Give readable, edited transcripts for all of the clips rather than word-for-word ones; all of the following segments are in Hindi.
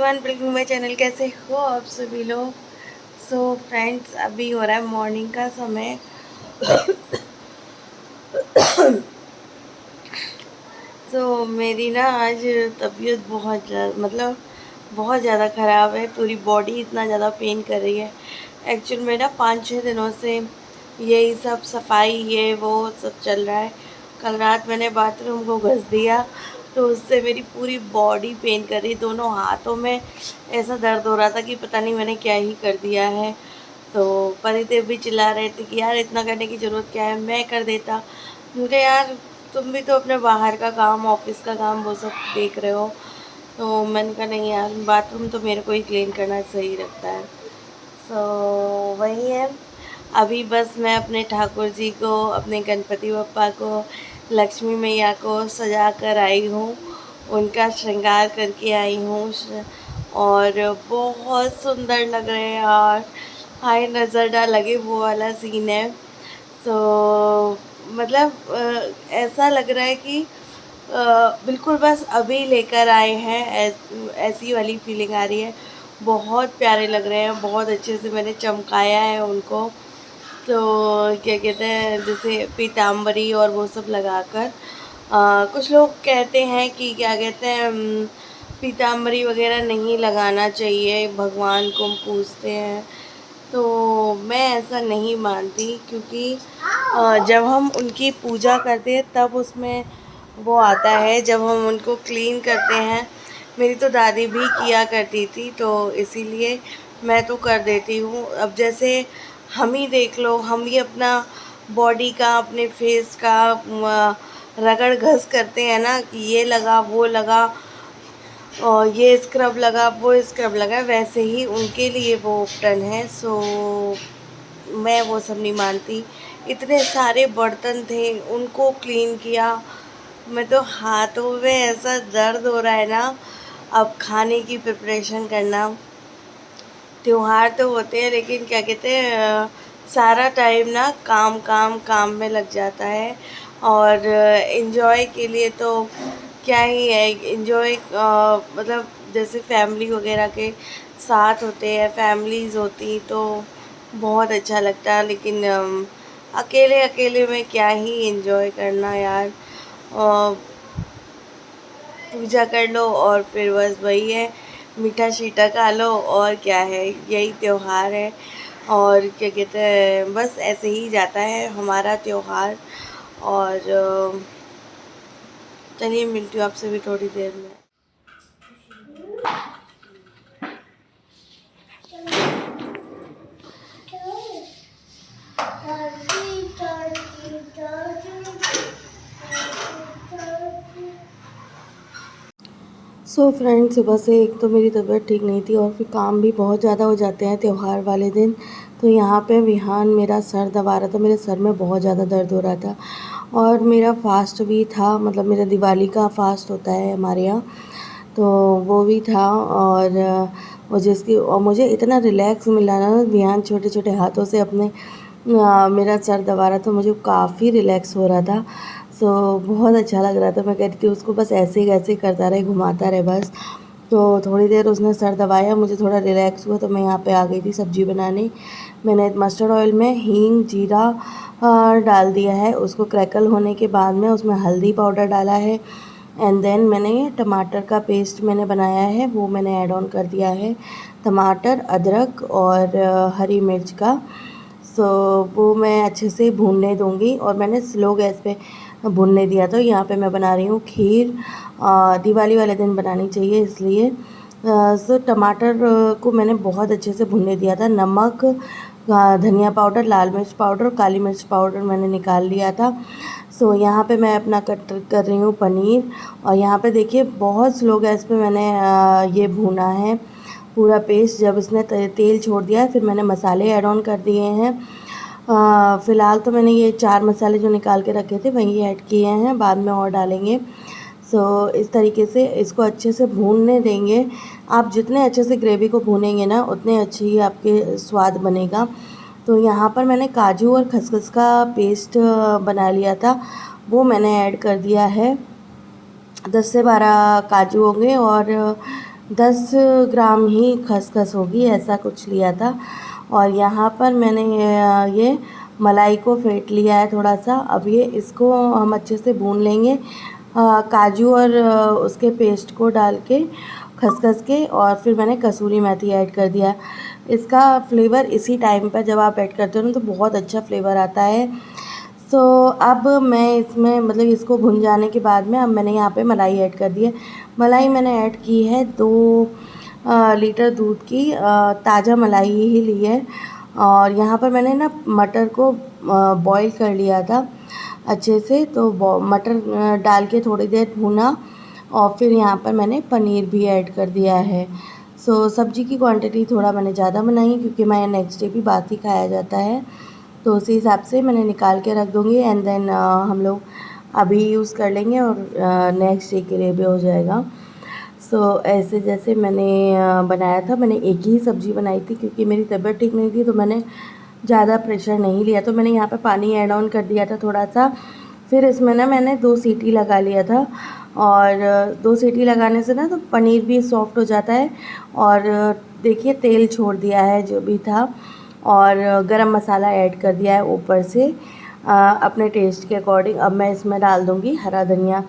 Everyone, welcome my channel. कैसे हो आप सभी लोग? सो फ्रेंड्स, अभी हो रहा है मॉर्निंग का समय। मेरी ना आज तबीयत बहुत ज़्यादा ख़राब है। पूरी बॉडी इतना ज़्यादा पेन कर रही है। एक्चुअल में ना 5-6 दिनों से यही सब सफाई ये वो सब चल रहा है। कल रात मैंने बाथरूम को घस दिया तो उससे मेरी पूरी बॉडी पेन कर रही। दोनों हाथों में ऐसा दर्द हो रहा था कि पता नहीं मैंने क्या ही कर दिया है। तो पतिदेव भी चिल्ला रहे थे कि यार इतना करने की ज़रूरत क्या है, मैं कर देता। मुझे यार तुम भी तो अपने बाहर का काम, ऑफिस का काम वो सब देख रहे हो। तो मैंने कहा नहीं यार, बाथरूम तो मेरे को ही क्लीन करना सही लगता है। वही है। अभी बस मैं अपने ठाकुर जी को, अपने गणपति बप्पा को, लक्ष्मी मैया को सजा कर आई हूँ। उनका श्रृंगार करके आई हूँ और बहुत सुंदर लग रहे हैं यार। हाय नज़र ना लगे वो वाला सीन है। ऐसा लग रहा है कि बिल्कुल बस अभी लेकर आए हैं, ऐसी वाली फीलिंग आ रही है। बहुत प्यारे लग रहे हैं, बहुत अच्छे से मैंने चमकाया है उनको। तो क्या कहते हैं, जैसे पीताम्बरी और वो सब लगाकर। कुछ लोग कहते हैं कि क्या कहते हैं, पीताम्बरी वगैरह नहीं लगाना चाहिए, भगवान को पूजते हैं। तो मैं ऐसा नहीं मानती, क्योंकि जब हम उनकी पूजा करते हैं तब उसमें वो आता है, जब हम उनको क्लीन करते हैं। मेरी तो दादी भी किया करती थी, तो इसीलिए मैं तो कर देती हूँ। अब जैसे हम ही देख लो, हम ही अपना बॉडी का, अपने फेस का रगड़ घस करते हैं ना कि ये लगा वो लगा और ये स्क्रब लगा वो स्क्रब लगा, वैसे ही उनके लिए वो उपटन है। मैं वो सब नहीं मानती। इतने सारे बर्तन थे, उनको क्लीन किया। मैं तो हाथों में ऐसा दर्द हो रहा है ना। अब खाने की प्रिपरेशन करना, त्योहार तो होते हैं लेकिन क्या कहते हैं, सारा टाइम ना काम काम काम में लग जाता है। और इन्जॉय के लिए तो क्या ही है, इन्जॉय जैसे फैमिली वगैरह के साथ होते हैं, फैमिलीज़ होती तो बहुत अच्छा लगता है। लेकिन अकेले अकेले में क्या ही इन्जॉय करना यार। पूजा कर लो और फिर बस वही है, मीठा शीठा खा लो, और क्या है, यही त्योहार है। और क्या कहते हैं, बस ऐसे ही जाता है हमारा त्योहार। और चलिए मिलती हूँ आपसे भी थोड़ी देर में। फ्रेंड्स, सुबह से एक तो मेरी तबीयत ठीक नहीं थी और फिर काम भी बहुत ज़्यादा हो जाते हैं त्यौहार वाले दिन। तो यहाँ पे विहान मेरा सर दबा रहा था, मेरे सर में बहुत ज़्यादा दर्द हो रहा था। और मेरा फास्ट भी था, मतलब मेरा दिवाली का फास्ट होता है हमारे यहाँ, तो वो भी था। और मुझे इतना रिलैक्स मिला ना, विहान छोटे छोटे हाथों से अपने मेरा सर दबा रहा था, मुझे काफ़ी रिलैक्स हो रहा था। बहुत अच्छा लग रहा था। मैं कह रही थी उसको बस ऐसे ही ऐसे ही करता रहे, घुमाता रहे बस। तो थोड़ी देर उसने सर दबाया, मुझे थोड़ा रिलैक्स हुआ तो मैं यहाँ पे आ गई थी सब्ज़ी बनाने। मैंने मस्टर्ड ऑयल में हींग जीरा डाल दिया है। उसको क्रैकल होने के बाद में उसमें हल्दी पाउडर डाला है। एंड देन मैंने टमाटर का पेस्ट मैंने बनाया है, वो मैंने ऐड ऑन कर दिया है। टमाटर, अदरक और हरी मिर्च का। वो मैं अच्छे से भूनने दूँगी, और मैंने स्लो गैस पे भूनने दिया। तो यहाँ पे मैं बना रही हूँ खीर। दिवाली वाले दिन बनानी चाहिए इसलिए। टमाटर को मैंने बहुत अच्छे से भूनने दिया था। नमक, धनिया पाउडर, लाल मिर्च पाउडर, काली मिर्च पाउडर मैंने निकाल लिया था। यहाँ पे मैं अपना कट कर रही हूँ पनीर। और यहाँ पे देखिए बहुत स्लो गैस पे मैंने ये भूना है पूरा पेस्ट। जब इसने तेल छोड़ दिया है फिर मैंने मसाले ऐड ऑन कर दिए हैं। फ़िलहाल तो मैंने ये 4 मसाले जो निकाल के रखे थे वही ऐड किए हैं, बाद में और डालेंगे। इस तरीके से इसको अच्छे से भूनने देंगे। आप जितने अच्छे से ग्रेवी को भूनेंगे ना, उतने अच्छी ही आपके स्वाद बनेगा। तो यहाँ पर मैंने काजू और खसखस का पेस्ट बना लिया था, वो मैंने ऐड कर दिया है। 10 से 12 काजू होंगे और 10 ग्राम ही खसखस होगी, ऐसा कुछ लिया था। और यहाँ पर मैंने ये मलाई को फेंट लिया है थोड़ा सा। अब ये इसको हम अच्छे से भून लेंगे, काजू और उसके पेस्ट को डाल के खसखस के। और फिर मैंने कसूरी मेथी ऐड कर दिया। इसका फ्लेवर इसी टाइम पर जब आप ऐड करते हो ना तो बहुत अच्छा फ्लेवर आता है। सो अब मैं इसमें मतलब इसको भुन जाने के बाद में अब मैंने यहाँ पे मलाई ऐड कर दी है। मलाई मैंने ऐड की है 2 लीटर दूध की ताज़ा मलाई ही ली है। और यहाँ पर मैंने ना मटर को बॉईल कर लिया था अच्छे से, तो मटर डाल के थोड़ी देर भूना। और फिर यहाँ पर मैंने पनीर भी ऐड कर दिया है। सो सब्ज़ी की क्वांटिटी थोड़ा मैंने ज़्यादा बनाई है क्योंकि मैं नेक्स्ट डे भी बासी खाया जाता है, तो उसी हिसाब से मैंने निकाल के रख दूँगी। एंड देन हम लोग अभी यूज़ कर लेंगे और नेक्स्ट डे के लिए भी हो जाएगा। सो ऐसे जैसे मैंने बनाया था, मैंने एक ही सब्ज़ी बनाई थी क्योंकि मेरी तबीयत ठीक नहीं थी, तो मैंने ज़्यादा प्रेशर नहीं लिया। तो मैंने यहाँ पे पानी ऐड ऑन कर दिया था थोड़ा सा। फिर इसमें ना मैंने 2 सीटी लगा लिया था। और 2 सीटी लगाने से ना तो पनीर भी सॉफ्ट हो जाता है। और देखिए तेल छोड़ दिया है जो भी था। और गरम मसाला ऐड कर दिया है ऊपर से अपने टेस्ट के अकॉर्डिंग। अब मैं इसमें डाल दूँगी हरा धनिया।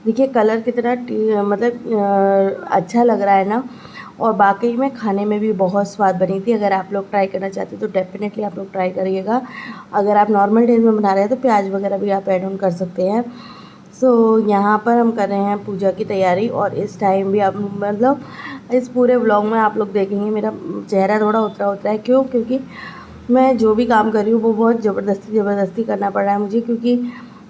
देखिए कलर कितना मतलब अच्छा लग रहा है ना। और वाकई में खाने में भी बहुत स्वाद बनी थी। अगर आप लोग ट्राई करना चाहते हो तो डेफ़िनेटली आप लोग ट्राई करिएगा। अगर आप नॉर्मल डेज़ में बना रहे हैं तो प्याज वगैरह भी आप ऐड ऑन कर सकते हैं। सो यहाँ पर हम कर रहे हैं पूजा की तैयारी। और इस टाइम भी आप मतलब इस पूरे व्लॉग में आप लोग देखेंगे मेरा चेहरा थोड़ा उतरा उतरा है। क्यों? क्योंकि मैं जो भी काम कर रही हूँ वो बहुत ज़बरदस्ती करना पड़ रहा है मुझे, क्योंकि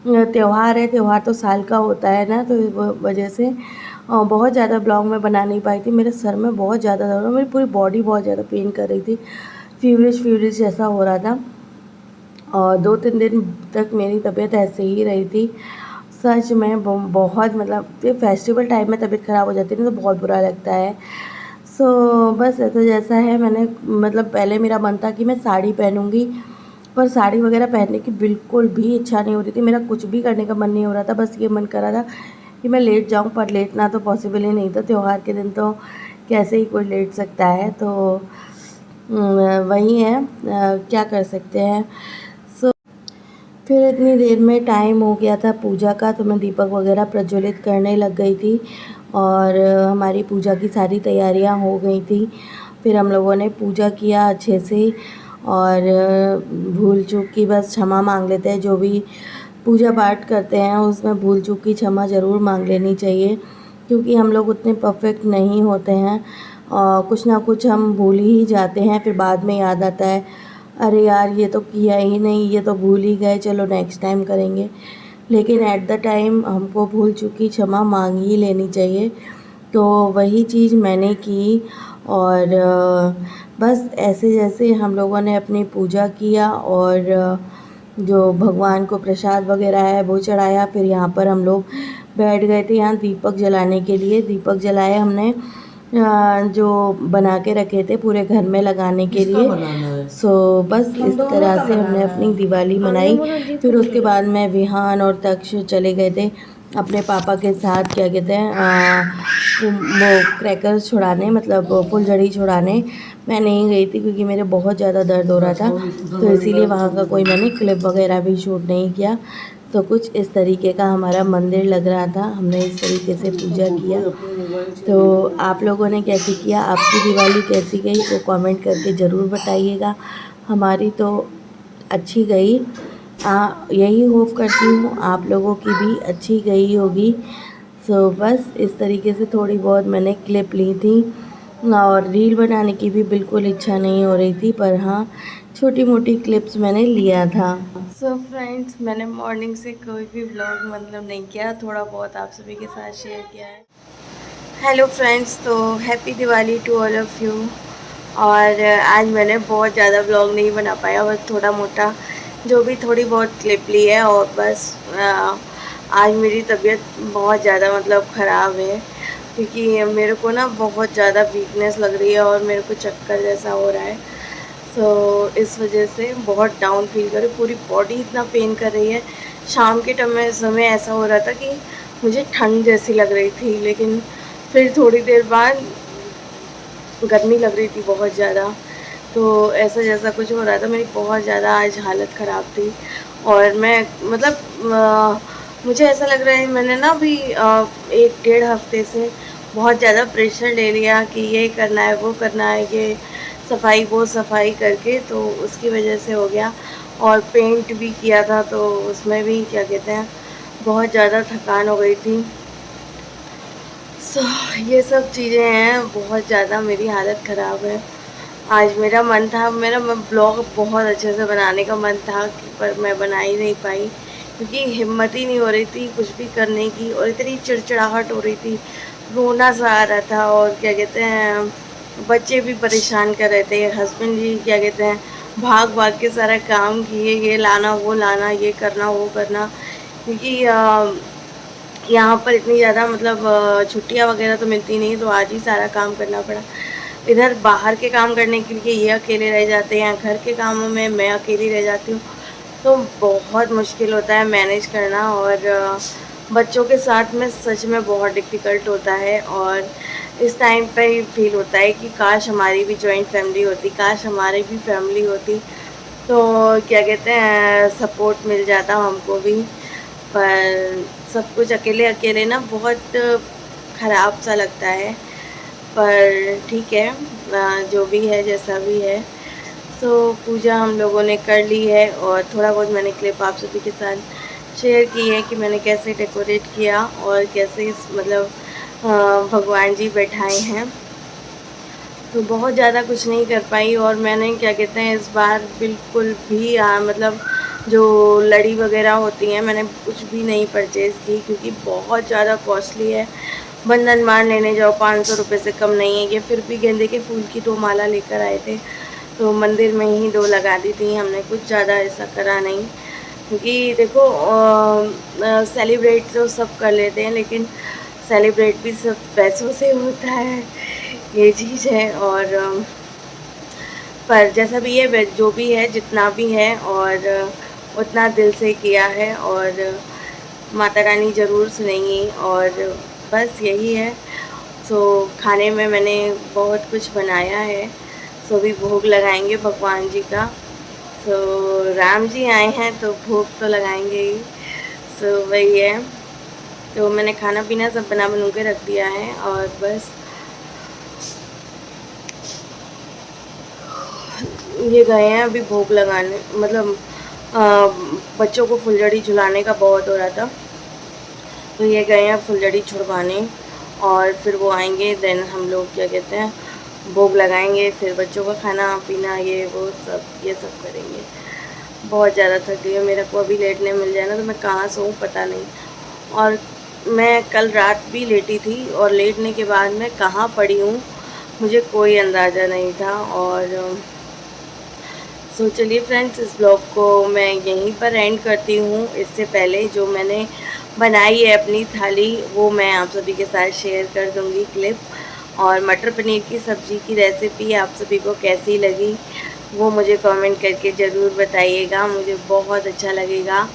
त्यौहार है। त्यौहार तो साल का होता है ना, तो इस वजह से बहुत ज़्यादा ब्लॉग में बना नहीं पाई थी। मेरे सर में बहुत ज़्यादा दर्द और मेरी पूरी बॉडी बहुत ज़्यादा पेन कर रही थी, फीवरिश जैसा हो रहा था। और 2-3 दिन तक मेरी तबीयत ऐसे ही रही थी। सच में बहुत मतलब ये फेस्टिवल टाइम में तबीयत ख़राब हो जाती है ना तो बहुत बुरा लगता है। सो बस ऐसा जैसा है, मैंने मतलब पहले मेरा मन था कि मैं साड़ी पहनूँगी, पर साड़ी वगैरह पहनने की बिल्कुल भी इच्छा नहीं हो रही थी। मेरा कुछ भी करने का मन नहीं हो रहा था, बस ये मन कर रहा था कि मैं लेट जाऊँ। पर लेटना तो पॉसिबल ही नहीं था, त्यौहार के दिन तो कैसे ही कोई लेट सकता है। तो वही है, क्या कर सकते हैं। सो फिर इतनी देर में टाइम हो गया था पूजा का, तो मैं दीपक वगैरह प्रज्वलित करने लग गई थी। और हमारी पूजा की सारी तैयारियां हो गई थी। फिर हम लोगों ने पूजा किया अच्छे से। और भूल चूक की बस क्षमा मांग लेते हैं। जो भी पूजा पाठ करते हैं उसमें भूल चूक की क्षमा ज़रूर मांग लेनी चाहिए, क्योंकि हम लोग उतने परफेक्ट नहीं होते हैं। कुछ ना कुछ हम भूल ही जाते हैं, फिर बाद में याद आता है अरे यार ये तो किया ही नहीं, ये तो भूल ही गए, चलो नेक्स्ट टाइम करेंगे। लेकिन एट द टाइम हमको भूल चूकी क्षमा मांग ही लेनी चाहिए। तो वही चीज़ मैंने की। और बस ऐसे जैसे हम लोगों ने अपनी पूजा किया और जो भगवान को प्रसाद वगैरह है वो चढ़ाया। फिर यहाँ पर हम लोग बैठ गए थे यहाँ दीपक जलाने के लिए। दीपक जलाए हमने जो बना के रखे थे पूरे घर में लगाने के लिए। सो बस इस तरह से हमने अपनी दिवाली मनाई। फिर उसके बाद मैं विहान और तक्ष चले गए थे अपने पापा के साथ, क्या कहते हैं वो क्रैकर्स छुड़ाने, मतलब फुलझड़ी छुड़ाने। मैं नहीं गई थी क्योंकि मेरे बहुत ज़्यादा दर्द हो रहा था, तो इसीलिए वहाँ का कोई मैंने क्लिप वगैरह भी शूट नहीं किया। तो कुछ इस तरीके का हमारा मंदिर लग रहा था, हमने इस तरीके से पूजा किया। तो आप लोगों ने कैसे किया, आपकी दिवाली कैसी गई वो कमेंट करके ज़रूर बताइएगा। हमारी तो अच्छी गई। यही होप करती हूँ आप लोगों की भी अच्छी गई होगी। सो बस इस तरीके से थोड़ी बहुत मैंने क्लिप ली थी। और रील बनाने की भी बिल्कुल इच्छा नहीं हो रही थी, पर हाँ छोटी मोटी क्लिप्स मैंने लिया था। सो फ्रेंड्स, मैंने मॉर्निंग से कोई भी व्लॉग मतलब नहीं किया, थोड़ा बहुत आप सभी के साथ शेयर किया है। हेलो फ्रेंड्स, तो happy Diwali to all of you. और आज मैंने बहुत ज़्यादा व्लॉग नहीं बना पाया, बस थोड़ा मोटा जो भी थोड़ी बहुत क्लिप ली है। और बस आज मेरी तबीयत बहुत ज़्यादा मतलब ख़राब है, क्योंकि मेरे को ना बहुत ज़्यादा वीकनेस लग रही है और मेरे को चक्कर जैसा हो रहा है। सो इस वजह से बहुत डाउन फील कर रही, पूरी बॉडी इतना पेन कर रही है। शाम के समय ऐसा हो रहा था कि मुझे ठंड जैसी लग रही थी, लेकिन फिर थोड़ी देर बाद गर्मी लग रही थी बहुत ज़्यादा, तो ऐसा जैसा कुछ हो रहा था, मेरी बहुत ज़्यादा आज हालत ख़राब थी। और मैं मतलब मुझे ऐसा लग रहा है मैंने ना अभी 1 डेढ़ हफ़्ते से बहुत ज़्यादा प्रेशर ले लिया कि ये करना है, वो करना है, ये सफाई वो सफाई करके, तो उसकी वजह से हो गया। और पेंट भी किया था तो उसमें भी क्या कहते हैं बहुत ज़्यादा थकान हो गई थी। सो ये सब चीज़ें हैं, बहुत ज़्यादा मेरी हालत ख़राब है। आज मेरा मन था, मेरा ब्लॉग बहुत अच्छे से बनाने का मन था पर मैं बना ही नहीं पाई क्योंकि हिम्मत ही नहीं हो रही थी कुछ भी करने की, और इतनी चिड़चिड़ाहट हो रही थी, रोना सा आ रहा था। और क्या कहते हैं बच्चे भी परेशान कर रहे थे, हस्बैंड जी क्या कहते हैं भाग भाग के सारा काम किए, ये लाना वो लाना, ये करना वो करना, क्योंकि यहाँ पर इतनी ज़्यादा मतलब छुट्टियाँ वगैरह तो मिलती नहीं, तो आज ही सारा काम करना पड़ा। इधर बाहर के काम करने के लिए ये अकेले रह जाते हैं, घर के कामों में मैं अकेली रह जाती हूँ, तो बहुत मुश्किल होता है मैनेज करना। और बच्चों के साथ में सच में बहुत डिफ़िकल्ट होता है। और इस टाइम पे ही फील होता है कि काश हमारी भी जॉइंट फैमिली होती, काश हमारी भी फैमिली होती, तो क्या कहते हैं सपोर्ट मिल जाता हमको भी। पर सब कुछ अकेले अकेले ना बहुत ख़राब सा लगता है, पर ठीक है जो भी है जैसा भी है। सो पूजा हम लोगों ने कर ली है, और थोड़ा बहुत मैंने क्लिप आप सभी के साथ शेयर की है कि मैंने कैसे डेकोरेट किया और कैसे इस मतलब भगवान जी बैठाए हैं। तो बहुत ज़्यादा कुछ नहीं कर पाई, और मैंने क्या कहते हैं इस बार बिल्कुल भी मतलब जो लड़ी वगैरह होती हैं मैंने कुछ भी नहीं परचेज़ की क्योंकि बहुत ज़्यादा कॉस्टली है। बंधन मान लेने जाओ 500 रुपये से कम नहीं है ये, फिर भी गेंदे के फूल की 2 माला लेकर आए थे, तो मंदिर में ही 2 लगा दी थी हमने, कुछ ज़्यादा ऐसा करा नहीं। क्योंकि देखो सेलिब्रेट तो सब कर लेते हैं, लेकिन सेलिब्रेट भी सब पैसों से होता है, ये चीज़ है। और पर जैसा भी है जो भी है जितना भी है, और उतना दिल से किया है, और माता रानी ज़रूर सुनेंगी। और बस यही है। सो खाने में मैंने बहुत कुछ बनाया है, सो भी भोग लगाएंगे भगवान जी का। सो राम जी आए हैं तो भोग तो लगाएंगे ही। सो वही है, तो मैंने खाना पीना सब बना बनू के रख दिया है, और बस ये गए हैं अभी भोग लगाने, मतलब बच्चों को फुलझड़ी झुलाने का बहुत हो रहा था, तो ये गए हैं फुलझड़ी छुड़वाने, और फिर वो आएंगे, देन हम लोग क्या कहते हैं भोग लगाएंगे, फिर बच्चों का खाना पीना ये वो सब ये सब करेंगे। बहुत ज़्यादा थक गई है, मेरे को अभी लेटने मिल जाए ना तो मैं कहाँ सोऊं पता नहीं। और मैं कल रात भी लेटी थी, और लेटने के बाद मैं कहाँ पड़ी हूँ मुझे कोई अंदाज़ा नहीं था। और सो चलिए फ्रेंड्स, इस ब्लॉग को मैं यहीं पर एंड करती हूँ। इससे पहले जो मैंने बनाई है अपनी थाली वो मैं आप सभी के साथ शेयर कर दूँगी क्लिप। और मटर पनीर की सब्ज़ी की रेसिपी आप सभी को कैसी लगी वो मुझे कमेंट करके ज़रूर बताइएगा, मुझे बहुत अच्छा लगेगा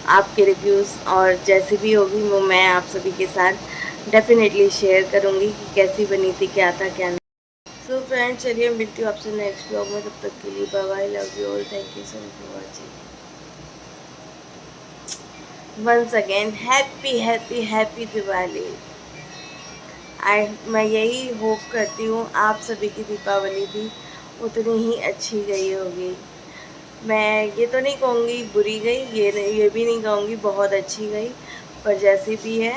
आपके रिव्यूज़। और जैसी भी होगी वो मैं आप सभी के साथ डेफिनेटली शेयर करूँगी कि कैसी बनी थी, क्या था क्या नहीं। सो फ्रेंड्स, चलिए मिलती हूँ आपसे नेक्स्ट ब्लॉग में, तब तक के लिए bye bye, love you all, thank you so much for watching. Once again happy happy happy Diwali. मैं यही होप करती हूँ आप सभी की दीपावली भी उतनी ही अच्छी गई होगी। मैं ये तो नहीं कहूँगी बुरी गई, ये भी नहीं कहूँगी बहुत अच्छी गई, पर जैसी भी है।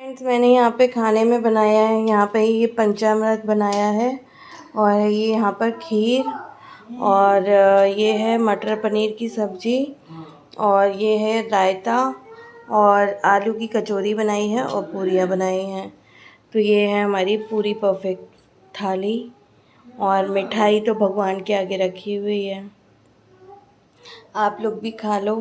फ्रेंड्स, मैंने यहाँ पे खाने में बनाया है, यहाँ पे ये पंचामृत बनाया है, और ये यहाँ पर खीर, और ये है मटर पनीर की सब्ज़ी, और ये है रायता, और आलू की कचौरी बनाई है, और पूरियाँ बनाई हैं। तो ये है हमारी पूरी परफेक्ट थाली, और मिठाई तो भगवान के आगे रखी हुई है, आप लोग भी खा लो।